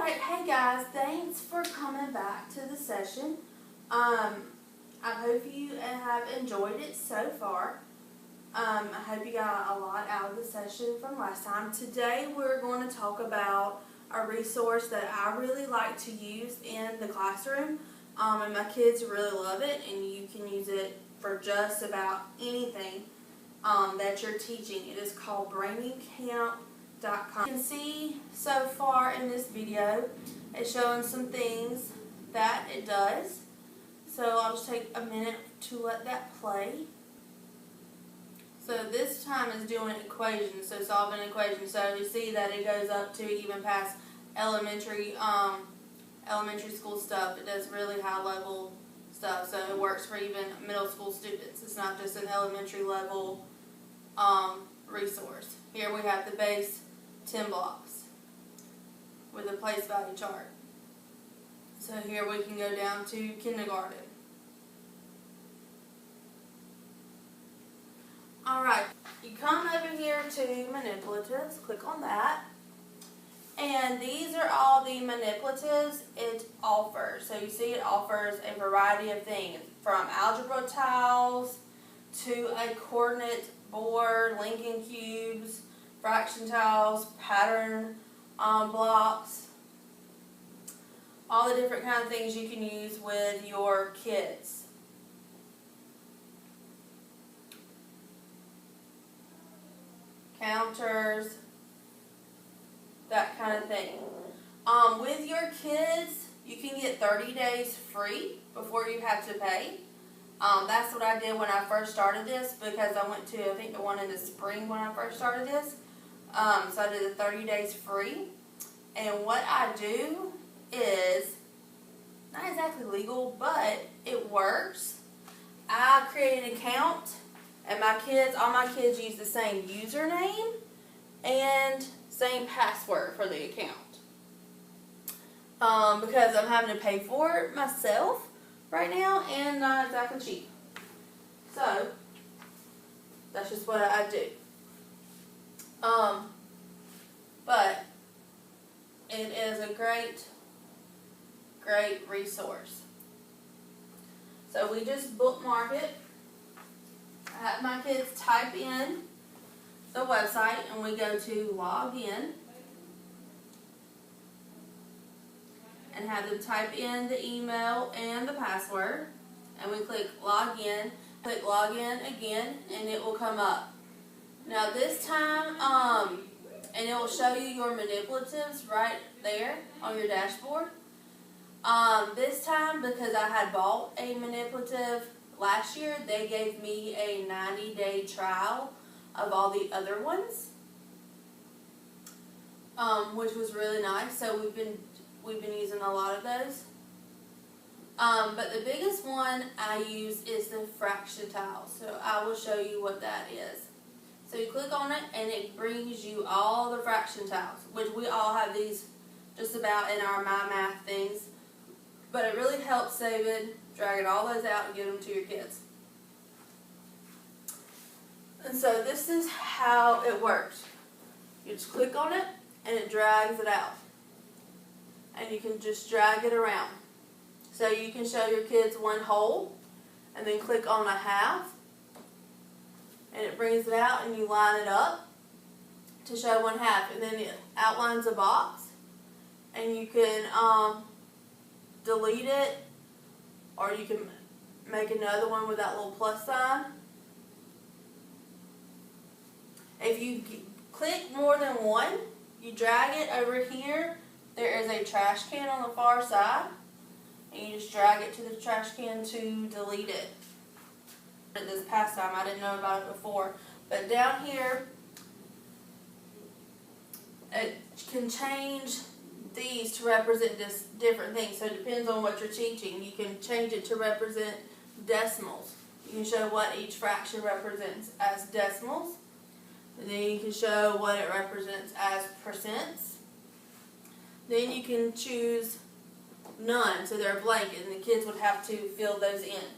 Alright, hey guys, thanks for coming back to the session. I hope you have enjoyed it so far. I hope you got a lot out of the session from last time. Today we're going to talk about a resource that I really like to use in the classroom, and my kids really love it, and you can use it for just about anything that you're teaching. It is called BrainingCamp.com. You can see so far in this video, it's showing some things that it does. So I'll just take a minute to let that play. So this time is doing equations, so solving equations. So you see that it goes up to even past elementary school stuff. It does really high level stuff, so it works for even middle school students. It's not just an elementary level resource. Here we have the base 10 blocks with a place value chart. So here we can go down to kindergarten. Alright, you come over here to manipulatives, click on that. And these are all the manipulatives it offers. So you see it offers a variety of things, from algebra tiles to a coordinate board, linking cubes, fraction tiles, pattern blocks, all the different kind of things you can use with your kids. Counters, that kind of thing. With your kids, you can get 30 days free before you have to pay. That's what I did when I first started this, because I went to, I think, the one in the spring when I first started this. So I did the 30 days free. And what I do is, not exactly legal, but it works. I create an account, and all my kids use the same username and same password for the account. Because I'm having to pay for it myself right now, and not exactly cheap. So that's just what I do. But it is a great resource. So we just bookmark it. I have my kids type in the website, and we go to log in and have them type in the email and the password, and we click log in again, and it will come up. Now this time, and it will show you your manipulatives right there on your dashboard. This time, because I had bought a manipulative last year, they gave me a 90-day trial of all the other ones, which was really nice. So we've been using a lot of those. But the biggest one I use is the fraction tile. So I will show you what that is. So you click on it, and it brings you all the fraction tiles, which we all have these just about in our My Math things. But it really helps save it, dragging all those out and give them to your kids. And so this is how it works. You just click on it, and it drags it out. And you can just drag it around. So you can show your kids one whole, and then click on a half, and it brings it out, and you line it up to show one half, and then it outlines a box, and you can delete it, or you can make another one with that little plus sign. If you click more than one, you drag it over here. There is a trash can on the far side, and you just drag it to the trash can to delete it. This past time, I didn't know about it before, but down here, it can change these to represent just different things. So it depends on what you're teaching. You can change it to represent decimals. You can show what each fraction represents as decimals. And then you can show what it represents as percents. Then you can choose none, so they're blank, and the kids would have to fill those in.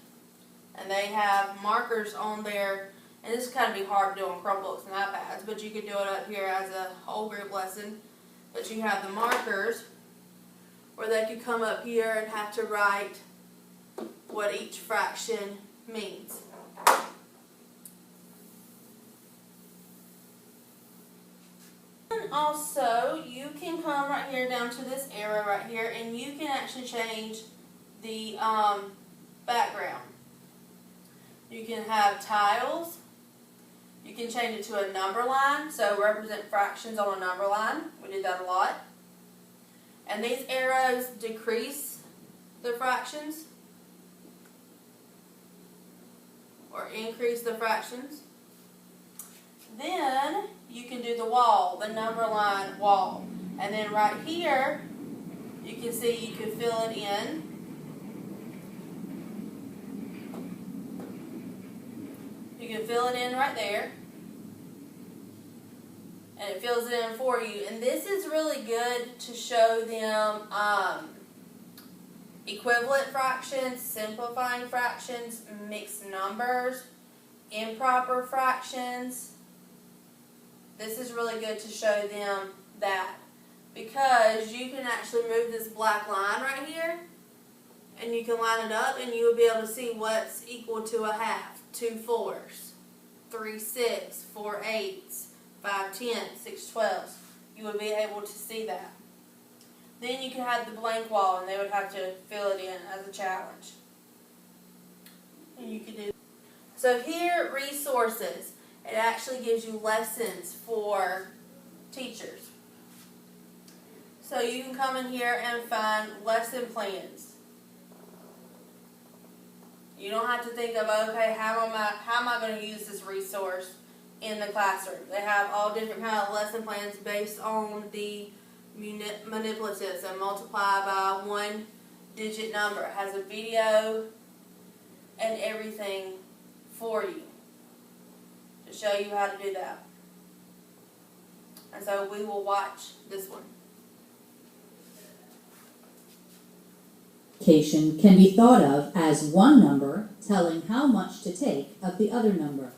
And they have markers on there, and this can kind of be hard to do on Chromebooks and iPads, but you can do it up here as a whole group lesson. But you have the markers where they could come up here and have to write what each fraction means. And also, you can come right here down to this arrow right here, and you can actually change the background. You can have tiles. You can change it to a number line, so represent fractions on a number line. We did that a lot. And these arrows decrease the fractions or increase the fractions. Then you can do the wall, the number line wall. And then right here, you can see you can fill it in. You can fill it in right there. And it fills it in for you. And this is really good to show them equivalent fractions, simplifying fractions, mixed numbers, improper fractions. This is really good to show them that, because you can actually move this black line right here and you can line it up and you will be able to see what's equal to a half, 2 4s, 3 6, 4 8s, 5 10, 6 12s. You would be able to see that. Then you can have the blank wall and they would have to fill it in as a challenge. And you can do. So here, resources. It actually gives you lessons for teachers. So you can come in here and find lesson plans. You don't have to think of, okay, how am I going to use this resource in the classroom? They have all different kind of lesson plans based on the manipulatives, and multiply by 1-digit number. It has a video and everything for you to show you how to do that. And so we will watch this one. Multiplication can be thought of as one number telling how much to take of the other number.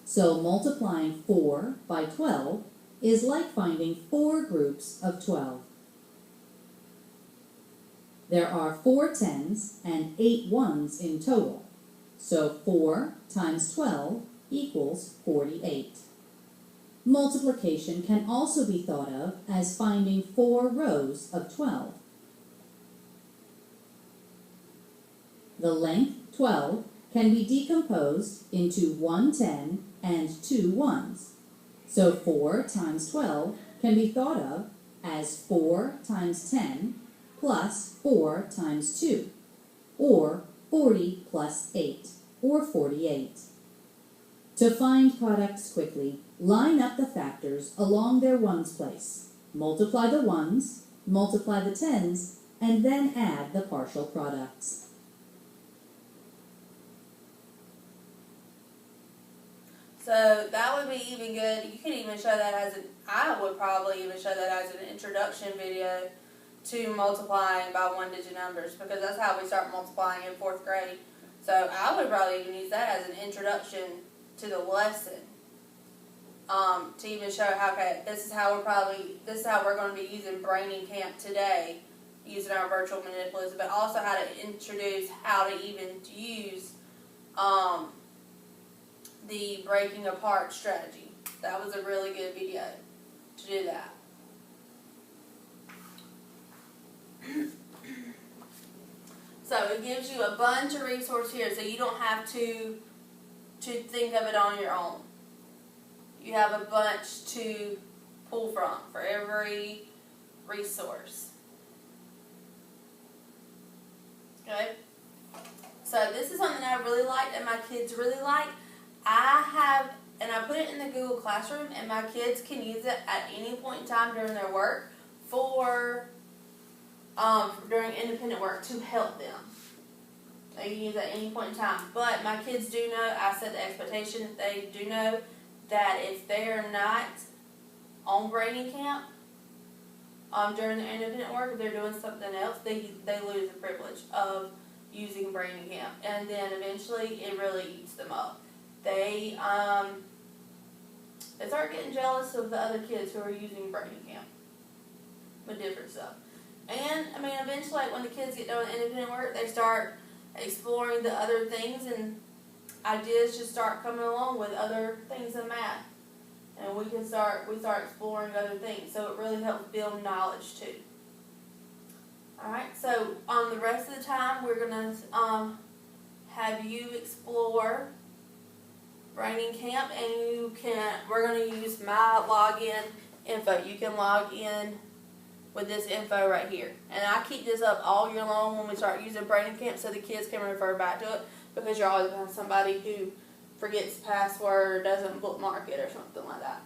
So multiplying 4 by 12 is like finding 4 groups of 12. There are 4 10s and 8 1s in total. So 4 times 12 equals 48. Multiplication can also be thought of as finding 4 rows of 12. The length 12 can be decomposed into 1 10 and 2 1s. So 4 times 12 can be thought of as 4 times 10 plus 4 times 2, or 40 plus 8, or 48. To find products quickly, line up the factors along their ones place. Multiply the ones, multiply the tens, and then add the partial products. So that would be even good. You could even show that as I would probably even show that as an introduction video to multiplying by 1-digit numbers, because that's how we start multiplying in 4th grade. So I would probably even use that as an introduction to the lesson, to even show how, okay, this is how we're going to be using Braining Camp today, using our virtual manipulatives, but also how to introduce how to even use the breaking apart strategy. That was a really good video to do that. So it gives you a bunch of resources here, so you don't have to think of it on your own. You have a bunch to pull from for every resource. Okay? So this is something I really like and my kids really like. And I put it in the Google Classroom, and my kids can use it at any point in time during their work during independent work to help them. They can use it at any point in time. But my kids do know, I set the expectation that they do know that if they're not on Braining Camp during their independent work, if they're doing something else, they lose the privilege of using Braining Camp. And then eventually it really eats them up. They start getting jealous of the other kids who are using Braining Camp with different stuff. And, I mean, eventually, like, when the kids get done with independent work, they start exploring the other things, and ideas just start coming along with other things in math. And we start exploring other things, so it really helps build knowledge too. Alright, so the rest of the time we're gonna have you explore Braining Camp, and we're gonna use my login info. You can log in with this info right here. And I keep this up all year long when we start using Braining Camp, so the kids can refer back to it, because you're always gonna have somebody who forgets the password or doesn't bookmark it or something like that.